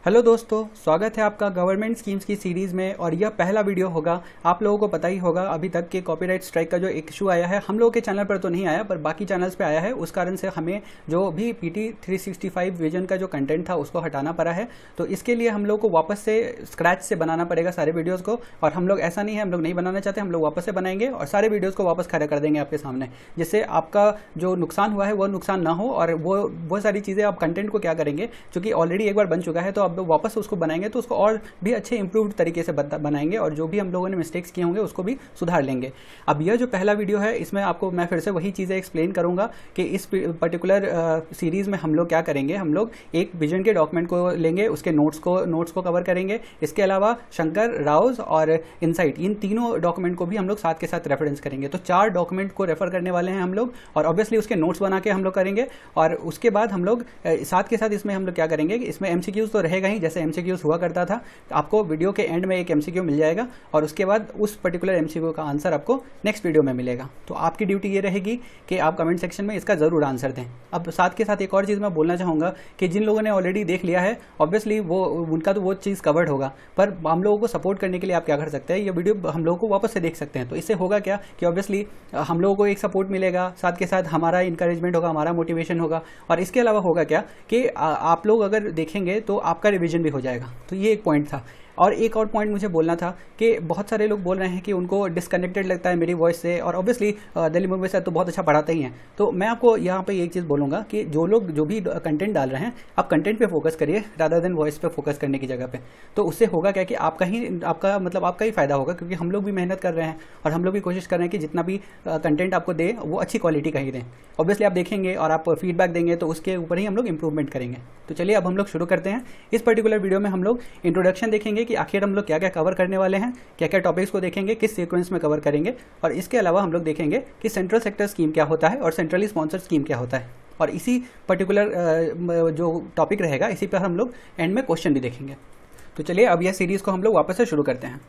Hello दोस्तों, स्वागत है आपका गवर्नमेंट स्कीम्स की सीरीज़ में। और यह पहला वीडियो होगा। आप लोगों को पता ही होगा अभी तक के कॉपीराइट स्ट्राइक का जो एक इशू आया है, हम लोगों के चैनल पर तो नहीं आया पर बाकी चैनल्स पे आया है। उस कारण से हमें जो भी PT 365 विजन का जो कंटेंट था उसको हटाना पड़ा है। तो इसके लिए हम लोग को वापस से स्क्रैच से बनाना पड़ेगा सारे वीडियोज़ को। और हम लोग ऐसा नहीं है, हम लोग नहीं बनाना चाहते, हम लोग वापस से बनाएंगे और सारे वीडियोज़ को वापस खड़ा कर देंगे आपके सामने, जिससे आपका जो नुकसान हुआ है वो नुकसान ना हो। और वो सारी चीज़ें आप कंटेंट को क्या करेंगे, क्योंकि ऑलरेडी एक बार बन चुका है, तो अब वापस उसको बनाएंगे तो उसको और भी अच्छे इंप्रूव्ड तरीके से बनाएंगे और जो भी हम लोगों ने मिस्टेक्स किए होंगे उसको भी सुधार लेंगे। अब यह जो पहला वीडियो है इसमें आपको मैं फिर से वही चीज़ें एक्सप्लेन करूंगा कि इस पर्टिकुलर सीरीज़ में हम लोग क्या करेंगे। हम लोग एक विजन के डॉक्यूमेंट को लेंगे, उसके नोट्स को कवर करेंगे। इसके अलावा शंकर, राउज और इनसाइट, इन तीनों डॉक्यूमेंट को भी हम लोग साथ के साथ रेफरेंस करेंगे। तो 4 डॉक्यूमेंट को रेफर करने वाले हैं हम लोग और ऑब्वियसली उसके नोट्स बना के हम लोग करेंगे। और उसके बाद हम लोग साथ के साथ इसमें हम लोग क्या करेंगे कि इसमें MCQs तो रहेगा ही, जैसे MCQs हुआ करता था। आपको वीडियो के एंड में एक MCQ मिल जाएगा और उसके बाद उस पर्टिकुलर MCQ का आंसर आपको नेक्स्ट वीडियो में मिलेगा। तो आपकी ड्यूटी ये रहेगी कि आप कमेंट सेक्शन में इसका ज़रूर आंसर दें। अब साथ के साथ एक और चीज़ मैं बोलना चाहूँगा कि जिन लोगों ने ऑलरेडी देख लिया है ऑब्वियसली उनका तो वो चीज़ कवर्ड होगा, पर हम लोगों को सपोर्ट करने के लिए आप क्या कर सकते हैं, ये वीडियो हम लोगों को वापस से देख सकते हैं। तो इससे होगा क्या कि ऑब्वियसली हम लोगों को एक सपोर्ट मिलेगा, साथ के साथ हमारा इंकरेजमेंट होगा, हमारा मोटिवेशन होगा। और इसके अलावा होगा क्या कि आप लोग अगर देखेंगे तो आपका रिविजन भी हो जाएगा। तो ये एक पॉइंट था। और एक और पॉइंट मुझे बोलना था कि बहुत सारे लोग बोल रहे हैं कि उनको डिसकनेक्टेड लगता है मेरी वॉइस से, और ऑब्वियसली दिल्ली मुंबई सर तो बहुत अच्छा पढ़ाते ही हैं। तो मैं आपको यहाँ पे एक चीज़ बोलूँगा कि जो लोग जो भी कंटेंट डाल रहे हैं, आप कंटेंट पे फोकस करिए रादर देन वॉइस पे फोकस करने की जगह पे। तो उससे होगा क्या कि आपका ही फ़ायदा होगा, क्योंकि हम लोग भी मेहनत कर रहे हैं और हम लोग भी कोशिश कर रहे हैं कि जितना भी कंटेंट आपको दे वो अच्छी क्वालिटी का ही दें। ऑब्वियसली आप देखेंगे और आप फीडबैक देंगे तो उसके ऊपर ही हम लोग इंप्रूवमेंट करेंगे। तो चलिए अब हम लोग शुरू करते हैं। इस पर्टिकुलर वीडियो में हम लोग इंट्रोडक्शन देखेंगे कि आखिर हम लोग क्या क्या कवर करने वाले हैं, क्या क्या टॉपिक्स को देखेंगे, किस सीक्वेंस में कवर करेंगे। और इसके अलावा हम लोग देखेंगे कि सेंट्रल सेक्टर स्कीम क्या होता है और सेंट्रली स्पॉन्सर्ड स्कीम क्या होता है। और इसी पर्टिकुलर जो टॉपिक रहेगा इसी पर हम लोग एंड में क्वेश्चन भी देखेंगे। तो चलिए अब यह सीरीज़ को हम लोग वापस से शुरू करते हैं।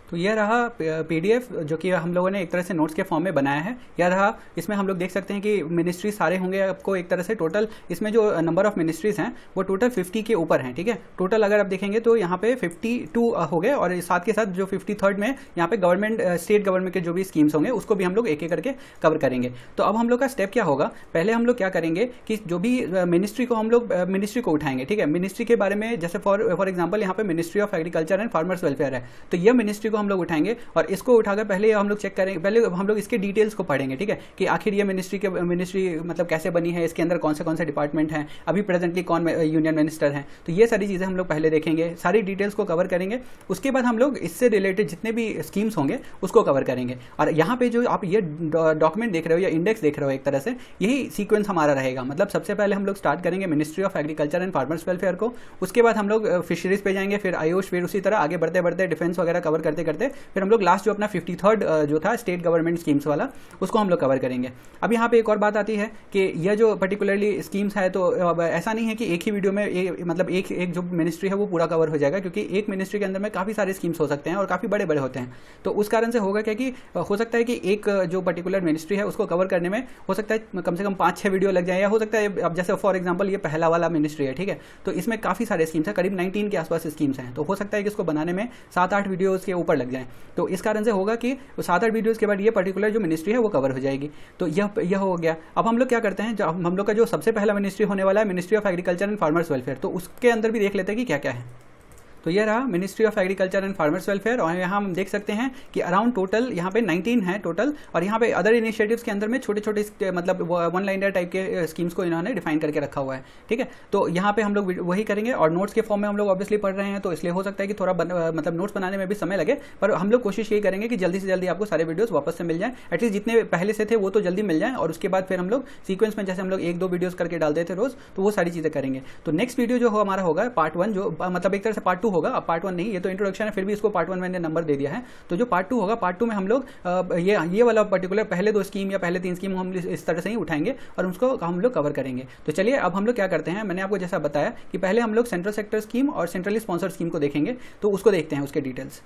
तो यह रहा PDF जो कि हम लोगों ने एक तरह से नोट्स के फॉर्म में बनाया है। यह रहा, इसमें हम लोग देख सकते हैं कि मिनिस्ट्री सारे होंगे आपको एक तरह से। टोटल इसमें जो नंबर ऑफ मिनिस्ट्रीज़ हैं वो टोटल 50 के ऊपर हैं, ठीक है। टोटल अगर आप देखेंगे तो यहाँ पे 52 हो गए और साथ के साथ जो 53rd में यहाँ पे गवर्नमेंट, स्टेट गवर्नमेंट के जो भी स्कीम्स होंगे उसको भी हम लोग एक एक करके कवर करेंगे। तो अब हम लोग का स्टेप क्या होगा, पहले हम लोग क्या करेंगे कि जो भी मिनिस्ट्री को हम लोग मिनिस्ट्री को उठाएंगे, ठीक है। मिनिस्ट्री के बारे में जैसे फॉर एग्जाम्पल यहाँ पे ministry of agriculture and farmers welfare है, तो यह मिनिस्ट्री को हम लोग उठाएंगे और इसको उठाकर पहले हम लोग चेक करेंगे, पहले हम लोग इसके डिटेल्स को पढ़ेंगे, ठीक है, कि आखिर ये मिनिस्ट्री मतलब कैसे बनी है, इसके अंदर कौन से डिपार्टमेंट हैं, अभी प्रेजेंटली कौन यूनियन मिनिस्टर हैं। तो ये सारी चीज़ें हम लोग पहले देखेंगे, सारी डिटेल्स को कवर करेंगे। उसके बाद हम लोग इससे रिलेटेड जितने भी स्कीम्स होंगे उसको कवर करेंगे। और यहाँ पे जो आप ये डॉक्यूमेंट देख रहे हो या इंडेक्स देख रहे हो, एक तरह से यही सीक्वेंस हमारा रहेगा। मतलब सबसे पहले हम लोग स्टार्ट करेंगे ministry of agriculture and farmers welfare को, उसके बाद हम लोग फिशरीज पे जाएंगे, फिर आयुष, फिर उसी तरह आगे बढ़ते बढ़ते डिफेंस वगैरह कवर करते करते फिर हम लोग लास्ट जो अपना 53rd जो था स्टेट गवर्नमेंट स्कीम्स वाला, उसको हम लोग कवर करेंगे। अब यहाँ पे एक और बात आती है कि यह जो पर्टिकुलरली स्कीम्स है, तो अब ऐसा नहीं है कि एक ही वीडियो में मतलब एक जो मिनिस्ट्री है वो पूरा कवर हो जाएगा, क्योंकि एक मिनिस्ट्री के अंदर में काफ़ी सारे स्कीम्स हो सकते हैं और काफ़ी बड़े बड़े होते हैं। तो उस कारण से होगा क्या कि हो सकता है कि एक जो पर्टिकुलर मिनिस्ट्री है उसको कवर करने में हो सकता है कम से कम 5-6 वीडियो लग जाए, या हो सकता है अब जैसे फॉर एग्जाम्पल ये पहला वाला मिनिस्ट्री है, ठीक है, तो इसमें काफ़ी सारे स्कीम्स हैं, करीब 19 के आसपास स्कीम्स हैं। तो हो सकता है कि इसको बनाने में 7-8 वीडियोज़ के ऊपर लग जाए। तो इस कारण से होगा कि 7-8 वीडियोस के बाद ये पर्टिकुलर जो मिनिस्ट्री है वो कवर हो जाएगी। तो यह हो गया। अब हम लोग क्या करते हैं, जो हम लोग का जो सबसे पहला मिनिस्ट्री होने वाला है ministry of agriculture and farmers welfare, तो उसके अंदर भी देख लेते हैं कि क्या क्या है। तो ये रहा ministry of agriculture and farmers welfare. और यहाँ हम देख सकते हैं कि अराउंड टोटल यहाँ पे 19 है टोटल। और यहाँ पे अदर इनिशिएटिव्स के अंदर में छोटे छोटे मतलब वन लाइनर टाइप के स्कीम्स को इन्होंने डिफाइन करके रखा हुआ है, ठीक है। तो यहाँ पे हम लोग वही करेंगे और नोट्स के फॉर्म में हम लोग ऑब्वियसली पढ़ रहे हैं, तो इसलिए हो सकता है कि थोड़ा मतलब नोट्स बनाने में भी समय लगे, पर हम लोग कोशिश यही करेंगे कि जल्दी से जल्दी आपको सारे वीडियोस वापस से मिल जाएं। एटलीस्ट जितने पहले से थे वो तो जल्दी मिल जाएं, और उसके बाद फिर हम लोग सीक्वेंस में जैसे हम लोग 1-2 वीडियोस करके डालते थे रोज, तो वो सारी चीज़ें करेंगे। तो नेक्स्ट वीडियो जो हमारा होगा पार्ट 1, जो मतलब एक तरह से पार्ट 2 होगा। अब पार्ट 1 नहीं, ये तो इंट्रोडक्शन है, फिर भी इसको पार्ट 1 मैंने नंबर दे दिया है। तो जो पार्ट 2 होगा, पार्ट 2 में हम लोग ये वाला पर्टिकुलर पहले 2 स्कीम या पहले 3 स्कीम हम इस तरह से ही उठाएंगे और उसको हम लोग कवर करेंगे। तो चलिए अब हम लोग क्या करते हैं, मैंने आपको जैसा बताया कि पहले हम लोग सेंट्रल सेक्टर स्कीम और सेंट्रली स्पॉन्सर्ड स्कीम को देखेंगे, तो उसको देखते हैं उसके डिटेल्स।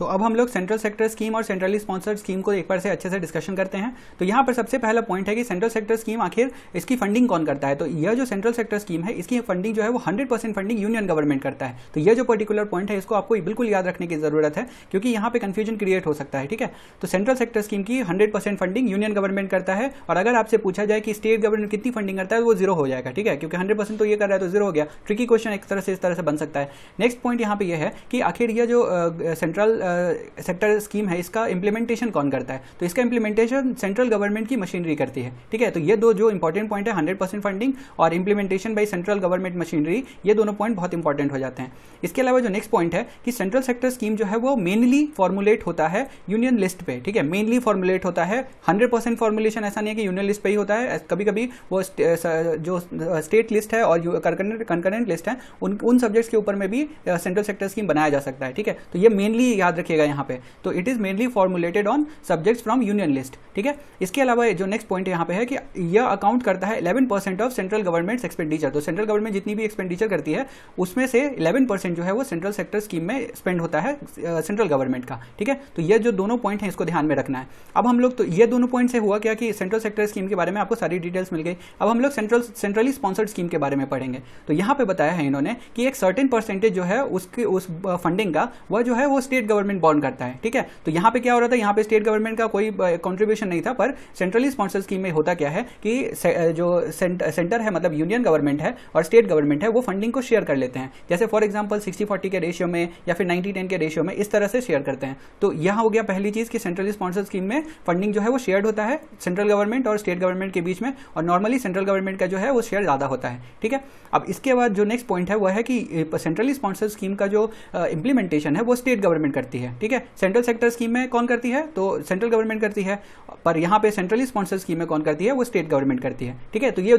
तो अब हम लोग सेंट्रल सेक्टर स्कीम और सेंट्रली स्पॉन्सर्ड स्कीम को एक बार से अच्छे से डिस्कशन करते हैं। तो यहाँ पर सबसे पहला पॉइंट है कि सेंट्रल सेक्टर स्कीम आखिर इसकी फंडिंग कौन करता है। तो यह जो सेंट्रल सेक्टर स्कीम है इसकी फंडिंग जो है वो 100% फंडिंग यूनियन गवर्नमेंट करता है। तो यह जो पर्टिकुलर पॉइंट है इसको आपको बिल्कुल याद रखने की जरूरत है, क्योंकि यहाँ पे कंफ्यूजन क्रिएट हो सकता है। ठीक है, तो सेंट्रल सेक्टर स्कीम की 100% फंडिंग यूनियन गवर्नमेंट करता है, और अगर आपसे पूछा जाए कि स्टेट गवर्नमेंट कितनी फंडिंग करता है तो वो जीरो हो जाएगा। ठीक है, क्योंकि 100% तो ये कर रहा है तो जीरो हो गया। ट्रिकी क्वेश्चन एक तरह से इस तरह से बन सकता है। नेक्स्ट पॉइंट यहाँ पे ये है कि आखिर यह जो सेंट्रल सेक्टर स्कीम है इसका इंप्लीमेंटेशन कौन करता है। तो इसका इंप्लीमेंटेशन सेंट्रल गवर्नमेंट की मशीनरी करती है। ठीक है, तो ये दो जो इंपॉर्टेंट पॉइंट है 100% फंडिंग और implementation by central government machinery, ये दोनों पॉइंट बहुत इंपॉर्टेंट हो जाते हैं। इसके अलावा जो नेक्स्ट पॉइंट है कि सेंट्रल सेक्टर स्कीम जो है वो मेनली फॉर्मुलेट होता है यूनियन लिस्ट पे। ठीक है, मेनली फॉर्मुलेट होता है, 100% फॉर्मुलेशन ऐसा नहीं है कि यूनियन लिस्ट पे ही होता है। कभी कभी वो जो स्टेट लिस्ट है और कंकरेंट लिस्ट है उन सब्जेक्ट्स के ऊपर में भी सेंट्रल सेक्टर स्कीम बनाया जा सकता है। ठीक है, तो ये मेनली याद रखिएगा यहाँ पे। तो it is mainly formulated on subjects from union list. ठीक है, इसके अलावा जो नेक्स्ट पॉइंट यहाँ पे है कि यह अकाउंट करता है 11% ऑफ सेंट्रल गवर्नमेंट एक्सपेंडिचर। तो सेंट्रल गवर्नमेंट जितनी भी एक्सपेंडिचर करती है उसमें से 11% जो है वो सेंट्रल सेक्टर स्कीम में स्पेंड होता है सेंट्रल गवर्नमेंट का। ठीक है, तो ये जो दोनों पॉइंट हैं इसको ध्यान में रखना है। अब हम लोग तो ये दोनों पॉइंट से हुआ क्या कि सेंट्रल सेक्टर स्कीम के बारे में आपको सारी डिटेल्स मिल गई। अब हम लोग सेंट्रली स्पॉन्सर्ड स्कीम के बारे में पढ़ेंगे। तो यहाँ पे बताया है इन्होंने कि एक सर्टेन परसेंटेज जो है उसकी उस फंडिंग का वह जो है वो स्टेट गवर्नमेंट बॉन्ड करता है। ठीक है, तो यहाँ पे क्या हो रहा था, यहाँ पे स्टेट गवर्नमेंट का कोई कंट्रीब्यूशन नहीं था, पर सेंट्रली स्पॉन्सर्ड स्कीम में होता क्या है कि जो सेंटर है मतलब यूनियन गवर्नमेंट है और स्टेट गवर्नमेंट है वो फंडिंग को शेयर कर लेते हैं। जैसे फॉर एग्जांपल 60-40 के रेशियो में या फिर 90-10 के रेशियो में इस तरह से शेयर करते हैं। तो यहाँ हो गया पहली चीज कि सेंट्रली स्पॉन्सर्ड स्कीम में फंडिंग जो है वो शेयर्ड होता है सेंट्रल गवर्नमेंट और स्टेट गवर्नमेंट के बीच में, और नॉर्मली सेंट्रल गवर्नमेंट का जो है वो शेयर ज्यादा होता है। ठीक है, अब इसके बाद जो नेक्स्ट पॉइंट है वह है कि सेंट्रली स्पॉन्सर्ड स्कीम का जो इंप्लीमेंटेशन है वो स्टेट गवर्नमेंट करती है। ठीक है, सेंट्रल सेक्टर स्कीम में कौन करती है, तो सेंट्रल गवर्नमेंट करती है, पर यहाँ पे सेंट्रली स्पॉन्सर्ड स्कीम में कौन करती है, वो स्टेट गवर्नमेंट करती है। ठीक है, तो ये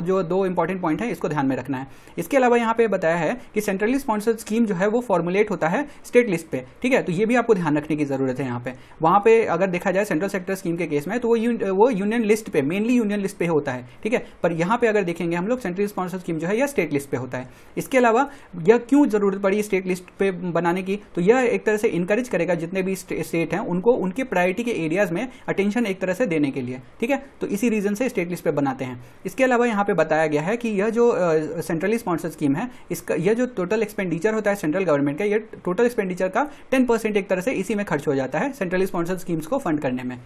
जो दो इंपॉर्टेंट पॉइंट है इसको ध्यान में रखना है। इसके अलावा यहाँ पे बताया है कि सेंट्रली स्पॉन्सर्ड स्कीम जो है वो फॉर्मुलेट होता है स्टेट लिस्ट पे। ठीक है, तो ये भी आपको ध्यान रखने की जरूरत है। यहाँ पे वहाँ पे अगर देखा जाए सेंट्रल सेक्टर स्कीम के केस में तो वो यूनियन लिस्ट पे, मेनली यूनियन लिस्ट पे होता है। ठीक है, पर यहाँ पे अगर देखेंगे हम लोग सेंट्रली स्पॉन्सर्ड स्कीम जो है यह स्टेट लिस्ट पे होता है। इसके अलावा यह क्यों जरूरत पड़ी स्टेट लिस्ट पे बनाने की, तो यह एक तरह से इंकरेज करेगा जितने भी स्टेट हैं उनको उनके प्रायोरिटी के एरियाज में अटेंशन एक तरह से देने के लिए। ठीक है, तो इसी रीजन से स्टेट लिस्ट पे बनाते हैं। इसके अलावा यहाँ पे बताया गया है कि यह जो सेंट्रली स्पॉन्सर्ड स्कीम है इसका यह जो टोटल एक्सपेंडिचर होता है सेंट्रल गवर्नमेंट का, यह टोटल एक्सपेंडिचर का 10% एक तरह से इसी में खर्च हो जाता है सेंट्रली स्पॉन्सर्ड स्कीम्स को फंड करने में।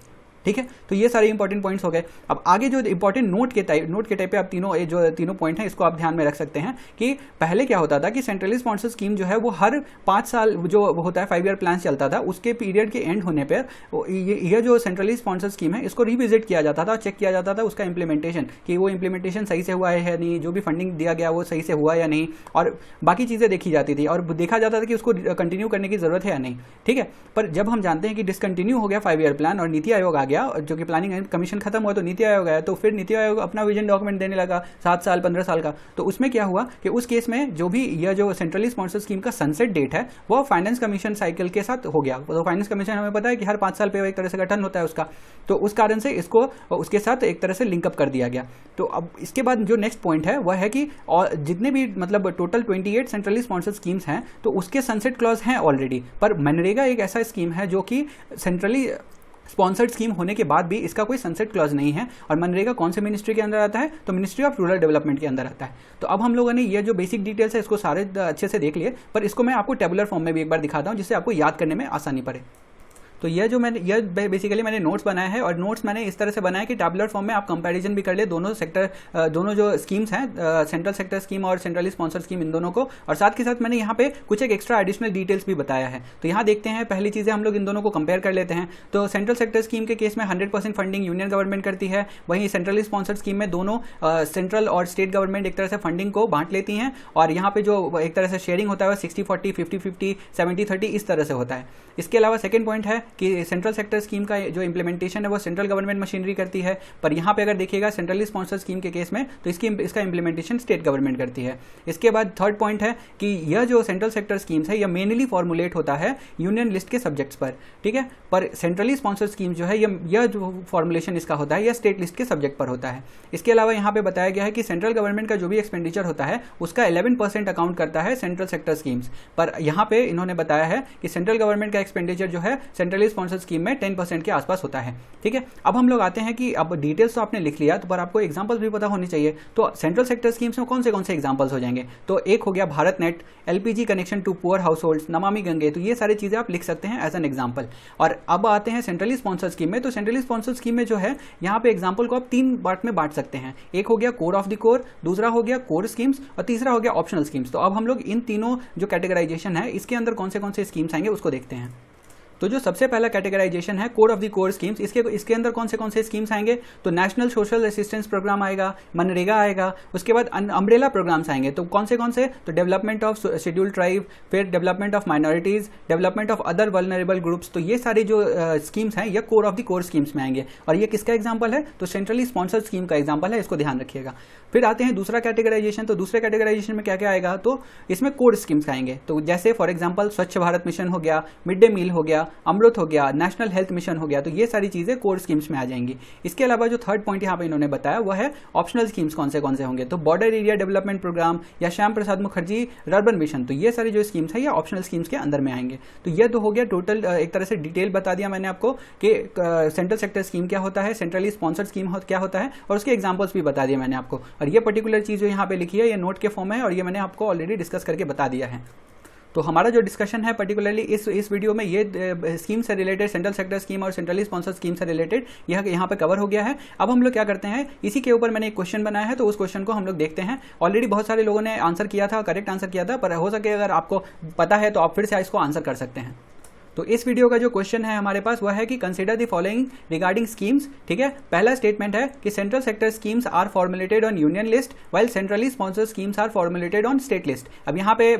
ठीक है, तो ये सारे इंपॉर्टेंट पॉइंट्स हो गए। अब आगे जो इंपॉर्टेंट नोट के टाइप पे आप तीनों पॉइंट हैं इसको आप ध्यान में रख सकते हैं कि पहले क्या होता था कि सेंट्रली स्पॉन्सर्ड स्कीम जो है वो हर 5 साल जो होता है 5 ईयर प्लान चलता था, उसके पीरियड के एंड होने पर यह जो सेंट्रली स्पॉन्सर्ड स्कीम है इसको रिविजिट किया जाता था, चेक किया जाता था उसका इंप्लीमेंटेशन कि वो इंप्लीमेंटेशन सही से हुआ है या नहीं, जो भी फंडिंग दिया गया वो सही से हुआ या नहीं, और बाकी चीज़ें देखी जाती थी और देखा जाता था कि उसको कंटिन्यू करने की जरूरत है या नहीं। ठीक है, पर जब हम जानते हैं कि डिसकंटिन्यू हो गया 5 ईयर प्लान और नीति आयोग आ गया, जो कि प्लानिंग कमीशन खत्म हुआ तो नीति आयोग आया, तो फिर नीति आयोग अपना विजन डॉक्यूमेंट देने लगा 7 साल 15 साल का। तो उसमें क्या हुआ कि उस केस में जो भी यह जो सेंट्रली स्पॉन्सर्ड स्कीम का सनसेट डेट है वो फाइनेंस कमीशन साइकिल के साथ हो गया। तो फाइनेंस कमीशन हमें पता है कि हर 5 साल पे एक तरह से गठन होता है उसका, तो उस कारण से इसको उसके साथ एक तरह से लिंकअप कर दिया गया। तो अब इसके बाद जो नेक्स्ट पॉइंट है वह है कि और जितने भी मतलब टोटल 28 सेंट्रली स्पॉन्सर्ड स्कीम्स हैं तो उसके सनसेट क्लॉज हैं ऑलरेडी, पर मनरेगा एक ऐसा स्कीम है जो कि सेंट्रली स्पॉन्सर्ड स्कीम होने के बाद भी इसका कोई सनसेट क्लॉज नहीं है। और मनरेगा कौन से मिनिस्ट्री के अंदर आता है, तो मिनिस्ट्री ऑफ रूरल डेवलपमेंट के अंदर आता है। तो अब हम लोगों ने ये जो बेसिक डिटेल्स है इसको सारे अच्छे से देख लिए, पर इसको मैं आपको टेबुलर फॉर्म में भी एक बार दिखाता हूँ जिससे आपको याद करने में आसानी पड़े। तो यह बेसिकली मैंने नोट्स बनाया है, और नोट्स मैंने इस तरह से बनाया कि टैबुलर फॉर्म में आप कंपैरिजन भी कर ले दोनों जो स्कीम्स हैं, सेंट्रल सेक्टर स्कीम और सेंट्रली स्पॉन्सर्ड स्कीम, इन दोनों को, और साथ के साथ मैंने यहाँ पे कुछ एक एक्स्ट्रा एडिशनल डिटेल्स भी बताया है। तो यहाँ देखते हैं, पहली चीज़ें हम लोग इन दोनों को कंपेयर कर लेते हैं। तो सेंट्रल सेक्टर स्कीम के केस में 100% फंडिंग यूनियन गवर्नमेंट करती है, वहीं सेंट्रली स्पॉन्सर्ड स्कीम में दोनों सेंट्रल और स्टेट गवर्नमेंट एक तरह से फंडिंग को बांट लेती हैं, और यहाँ पे जो एक तरह से शेयरिंग होता है 60-40, 50-50, 70-30 इस तरह से होता है। इसके अलावा सेकेंड पॉइंट है कि सेंट्रल सेक्टर स्कीम का जो इंप्लीमेंटेशन है वो सेंट्रल गवर्नमेंट मशीनरी करती है, पर यहाँ पे अगर देखिएगा सेंट्रली स्पॉन्सर्ड स्कीम के केस में तो इसका इंप्लीमेंटेशन स्टेट गवर्नमेंट करती है। इसके बाद थर्ड पॉइंट है कि यह जो सेंट्रल सेक्टर स्कीम्स है यह मेनली फॉर्मुलेट होता है यूनियन लिस्ट के सब्जेक्ट्स पर, ठीक है, पर सेंट्रली स्पॉन्सर्ड स्कीम जो है यह जो फॉर्मुलेशन इसका होता है यह स्टेट लिस्ट के सब्जेक्ट पर होता है। इसके अलावा यहाँ पे बताया गया है कि सेंट्रल गवर्नमेंट का जो भी एक्सपेंडिचर होता है उसका 11% अकाउंट करता है सेंट्रल सेक्टर स्कीम्स, पर यहाँ पे इन्होंने बताया है कि सेंट्रल गवर्नमेंट का एक्सपेंडिचर जो है सेंट्रली स्पॉन्सर्ड स्कीम में 10% के आसपास होता है, ठीक है। अब हम लोग आते हैं कि अब डिटेल्स तो आपने लिख लिया, तो पर आपको एग्जांपल्स भी पता होनी चाहिए। तो सेंट्रल सेक्टर स्कीम्स में कौन से एग्जांपल्स हो जाएंगे, तो एक हो गया Bharat net, LPG connection to poor households, Namami Gange, तो ये सारी चीजें आप लिख सकते हैं एज एन एग्जाम्पल। और अब आते हैं सेंट्रली स्पॉन्सर्ड स्कीम में, तो सेंट्रली स्पॉन्सर्ड स्कीम में जो है यहाँ पे एग्जाम्पल को आप 3 पार्ट में बांट सकते हैं। एक हो गया कोर ऑफ द कोर, दूसरा हो गया कोर स्कीम्स और तीसरा हो गया ऑप्शनल स्कीम्स। तो अब हम लोग इन तीनों जो कैटेगराइजेशन है इसके अंदर कौन से स्कीम्स आएंगे उसको देखते हैं। तो जो सबसे पहला कैटेगराइजेशन है core of the core schemes, इसके अंदर कौन से स्कीम्स आएंगे, तो नेशनल सोशल असिस्टेंस प्रोग्राम आएगा, मनरेगा आएगा, उसके बाद अम्ब्रेला प्रोग्राम्स आएंगे। तो कौन से तो डेवलपमेंट ऑफ शेड्यूल्ड ट्राइब, फिर development of minorities, development of other vulnerable groups, तो ये सारे जो स्कीम्स हैं ये core of the core schemes में आएंगे। और ये किसका एग्जाम्पल है, तो सेंट्रली स्पॉन्सर्ड स्कीम का एग्जाम्पल है, इसको ध्यान रखिएगा। फिर आते हैं दूसरा कैटेगराइजेशन, तो दूसरे कैटेगराइजेशन में क्या क्या आएगा, तो इसमें कोर स्कीम्स आएंगे। तो जैसे फॉर एग्जाम्पल स्वच्छ भारत मिशन हो गया, मिड डे मील हो गया, अमृत हो गया, नेशनल हेल्थ मिशन हो गया, तो ये सारी चीजें कोर स्कीम्स में आ जाएंगी। इसके अलावा जो थर्ड पॉइंट यहाँ पे इन्होंने बताया वो है ऑप्शनल स्कीम्स कौन से होंगे, तो बॉर्डर एरिया डेवलपमेंट प्रोग्राम या श्याम प्रसाद मुखर्जी अर्बन मिशन, तो ये सारी जो स्कीम्स है ये ऑप्शनल स्कीम्स के अंदर में आएंगे। तो ये तो हो गया टोटल, एक तरह से डिटेल बता दिया मैंने आपको कि सेंट्रल सेक्टर स्कीम क्या होता है, सेंट्रली स्पॉन्सर्ड स्कीम क्या होता है, और उसके एग्जाम्पल्स भी बता दिए मैंने आपको। और ये पर्टिकुलर चीज जो यहाँ पे लिखी है ये नोट के फॉर्म है और ये मैंने आपको ऑलरेडी डिस्कस करके बता दिया है। तो हमारा जो डिस्कशन है पर्टिकुलरली इस वीडियो में ये स्कीम से रिलेटेड, सेंट्रल सेक्टर स्कीम और सेंट्रली स्पॉन्सर्ड स्कीम से रिलेटेड यह यहाँ पे कवर हो गया है। अब हम लोग क्या करते हैं, इसी के ऊपर मैंने एक क्वेश्चन बनाया है, तो उस क्वेश्चन को हम लोग देखते हैं। ऑलरेडी बहुत सारे लोगों ने आंसर किया था, करेक्ट आंसर किया था, पर हो सके अगर आपको पता है तो आप फिर से इसको आंसर कर सकते हैं। तो इस वीडियो का जो क्वेश्चन है हमारे पास वह है कि consider the following regarding schemes, ठीक है। पहला स्टेटमेंट है कि central sector schemes are formulated on union list while centrally sponsored schemes are formulated on state list. अब यहाँ पे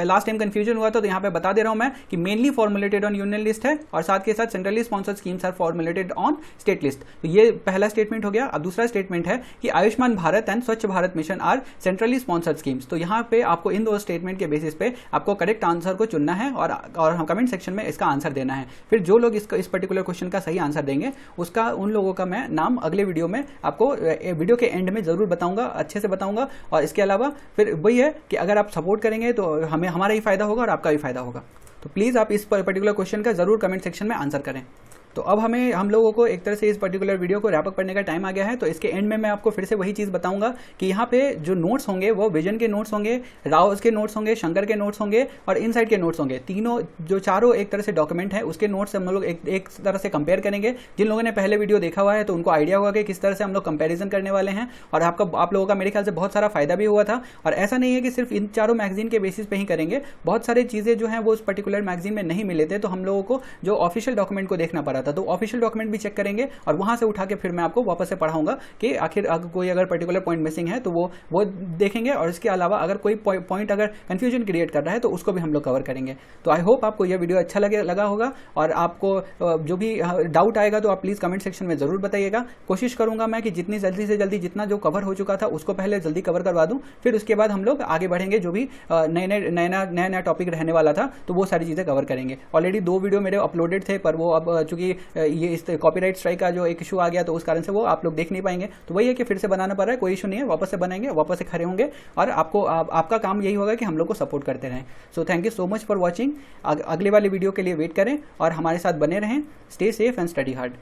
लास्ट टाइम कंफ्यूजन हुआ था, तो यहाँ पे बता दे रहा हूं मैं कि mainly formulated on union list है और साथ के साथ centrally sponsored schemes are formulated on state list. तो ये पहला स्टेटमेंट हो गया। अब दूसरा स्टेटमेंट है कि Ayushman Bharat and Swachh Bharat mission are centrally sponsored schemes. तो यहाँ पे आपको इन दो स्टेटमेंट के बेसिस पे आपको करेक्ट आंसर को चुनना है और हम कमेंट सेक्शन में इसका आंसर देना है। फिर जो लोग इस पर्टिकुलर क्वेश्चन का सही आंसर देंगे उसका उन लोगों का मैं नाम अगले वीडियो में आपको वीडियो के एंड में जरूर बताऊंगा, अच्छे से बताऊंगा। और इसके अलावा फिर वही है कि अगर आप सपोर्ट करेंगे तो हमें हमारा ही फायदा होगा और आपका भी फायदा होगा। तो प्लीज आप इस पर्टिकुलर क्वेश्चन का जरूर कमेंट सेक्शन में आंसर करें। तो अब हम लोगों को एक तरह से इस पर्टिकुलर वीडियो को रैप अप करने का टाइम आ गया है। तो इसके एंड में मैं आपको फिर से वही चीज़ बताऊंगा कि यहाँ पे जो नोट्स होंगे वो विजन के नोट्स होंगे, राव के नोट्स होंगे, शंकर के नोट्स होंगे और इनसाइड के नोट्स होंगे। तीनों जो चारों एक तरह से डॉक्यूमेंट है उसके नोट्स हम लोग एक तरह से कंपेयर करेंगे। जिन लोगों ने पहले वीडियो देखा हुआ है तो उनको आइडिया होगा कि किस तरह से हम लोग कंपेरिजन करने वाले हैं और आप लोगों का मेरे ख्याल से बहुत सारा फायदा भी हुआ था। और ऐसा नहीं है कि सिर्फ इन चारों मैगजीन के बेसिस पे ही करेंगे, बहुत सारी चीज़ें जो हैं वो उस पर्टिकुलर मैगजीन में नहीं मिले थे, तो हम लोगों को जो ऑफिशियल डॉक्यूमेंट को देखना पड़ा था। तो ऑफिशियल डॉक्यूमेंट भी चेक करेंगे और वहां से उठा के फिर मैं आपको वापस से पढ़ाऊंगा कि आखिर कोई अगर पर्टिकुलर पॉइंट मिसिंग है तो वो देखेंगे। और इसके अलावा अगर कोई पॉइंट अगर कंफ्यूजन क्रिएट कर रहा है तो उसको भी हम लोग कवर करेंगे। तो आई होप आपको यह वीडियो अच्छा लगा होगा और आपको जो भी डाउट आएगा तो आप प्लीज कमेंट सेक्शन में जरूर बताइएगा। कोशिश करूंगा मैं कि जितनी जल्दी से जल्दी जितना जो कवर हो चुका था उसको पहले जल्दी कवर करवा दूं, फिर उसके बाद हम लोग आगे बढ़ेंगे। जो भी नया टॉपिक रहने वाला था तो वो सारी चीजें कवर करेंगे। ऑलरेडी 2 वीडियो मेरे अपलोडेड थे, पर वो अब चूंकि ये इस कॉपीराइट स्ट्राइक का जो एक इशू आ गया तो उस कारण से वो आप लोग देख नहीं पाएंगे। तो वही है कि फिर से बनाना पड़ रहा है, कोई इशू नहीं है, वापस से बनाएंगे, वापस से खड़े होंगे और आपका काम यही होगा कि हम लोग को सपोर्ट करते रहें। So thank you so much for watching. अगले वाले वीडियो के लिए वेट करें और हमारे साथ बने रहें। Stay safe and study hard.